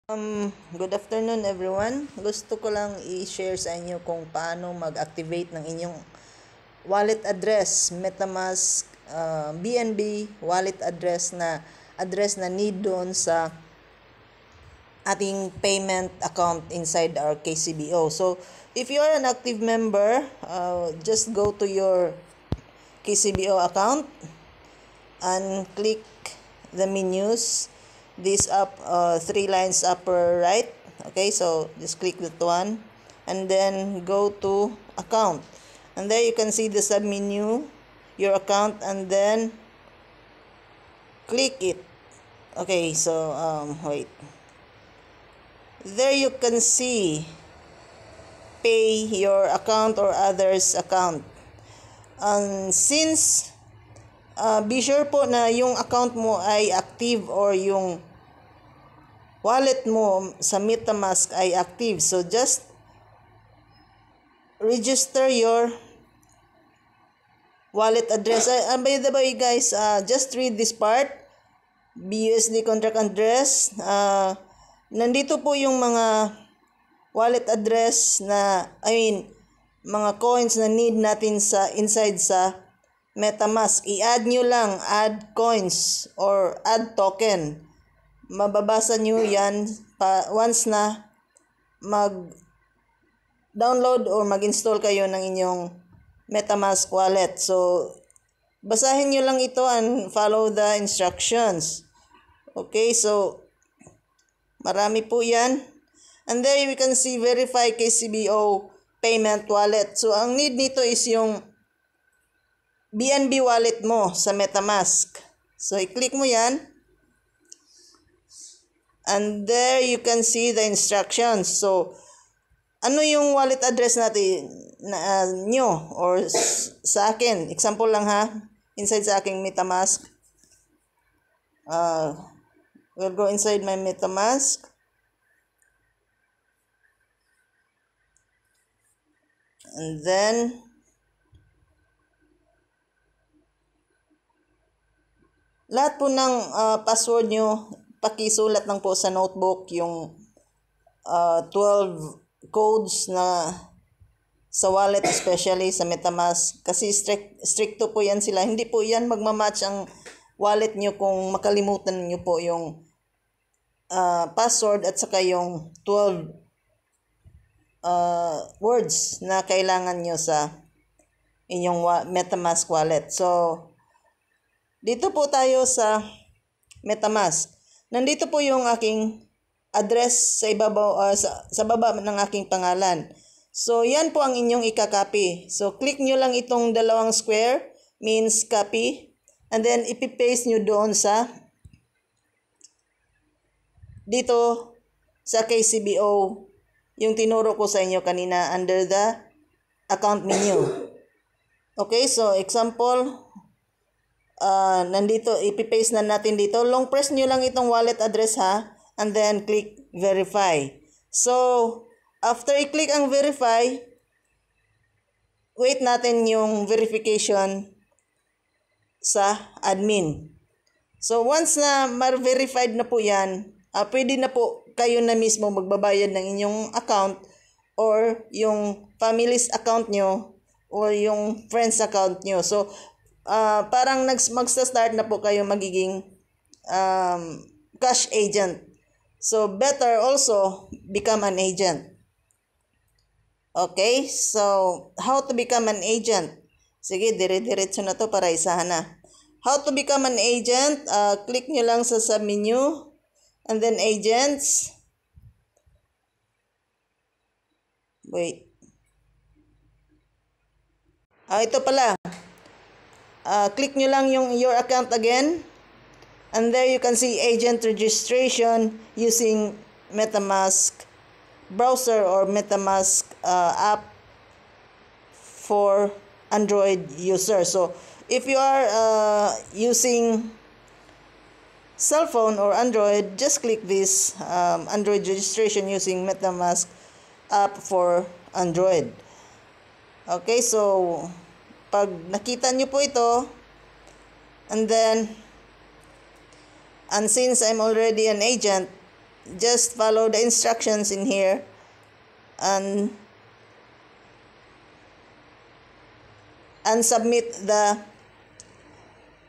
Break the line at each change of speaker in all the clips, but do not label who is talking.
Good afternoon everyone. Gusto ko lang i-share sa inyo kung paano mag-activate ng inyong wallet address, MetaMask, BNB wallet address na need doon sa ating payment account inside our KCBO. So, if you are an active member, just go to your KCBO account and click the menus, this up three lines upper right. Okay, so just click that one and then go to account, and there you can see the sub menu, your account, and then click it. Okay, so wait, there you can see pay your account or others account. Since be sure po na yung account mo ay active or yung wallet mo sa MetaMask ay active. So just register your wallet address. By the way guys, just read this part. BUSD contract address. Nandito po yung mga wallet address na, mga coins na need natin sa inside sa MetaMask. I-add nyo lang, add coins or add token. Mababasa nyo yan once na mag-download or mag-install kayo ng inyong MetaMask wallet. So, basahin nyo lang ito and follow the instructions. Okay, so marami po yan. And there we can see verify KCBO payment wallet. So, ang need nito is yung BNB wallet mo sa MetaMask. So, i-click mo yan. And there you can see the instructions. So, ano yung wallet address natin nyo or sa akin? Example lang ha. Inside sa aking MetaMask. We'll go inside my MetaMask. And then, lahat po ng password nyo, pakisulat lang po sa notebook yung 12 codes na sa wallet, especially sa MetaMask. Kasi stricto po yan sila. Hindi po yan magmamatch ang wallet nyo kung makalimutan nyo po yung password at saka yung 12 words na kailangan nyo sa inyong MetaMask wallet. So, dito po tayo sa MetaMask. Nandito po yung aking address sa ibabaw, sa baba ng aking pangalan. So, yan po ang inyong ikakopy. So, click nyo lang itong dalawang square, means copy. And then, ipipaste nyo doon sa dito sa KCBO, yung tinuro ko sa inyo kanina under the account menu. Okay, so example, nandito, ipipaste na natin dito. Long press nyo lang itong wallet address ha, and then click verify. So, after i-click ang verify, wait natin yung verification sa admin. So, once na ma-verified na po yan, pwede na po kayo na mismo magbabayad ng inyong account or yung family's account nyo or yung friend's account nyo. So, parang magsa-start na po kayo magiging cash agent. So, better also become an agent. Okay, so how to become an agent? Sige, dire-diretso na to para isahan na. How to become an agent? Click nyo lang sa sub-menu and then agents. Wait. Ito pala. Click nyo lang yung your account again. And there you can see agent registration using MetaMask browser or MetaMask app for Android user. So, if you are using cell phone or Android, just click this Android registration using MetaMask app for Android. Okay, so pag nakita nyo po ito, and since I'm already an agent, just follow the instructions in here and submit the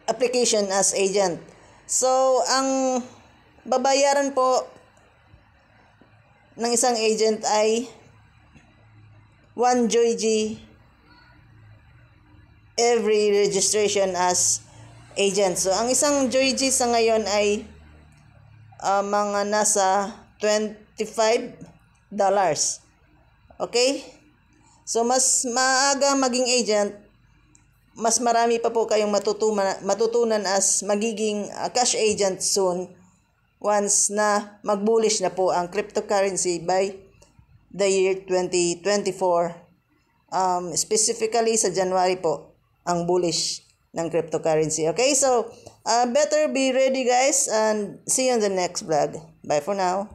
application as agent. So, ang babayaran po ng isang agent ay 1 JOY every registration as agent. So, ang isang JOY sa ngayon ay mga nasa $25. Okay? So, mas maaga maging agent, mas marami pa po kayong matutunan as magiging cash agent soon once na mag-bullish na po ang cryptocurrency by the year 2024. Specifically sa January po ang bullish ng cryptocurrency. Okay, so better be ready guys, and see you on the next vlog. Bye for now.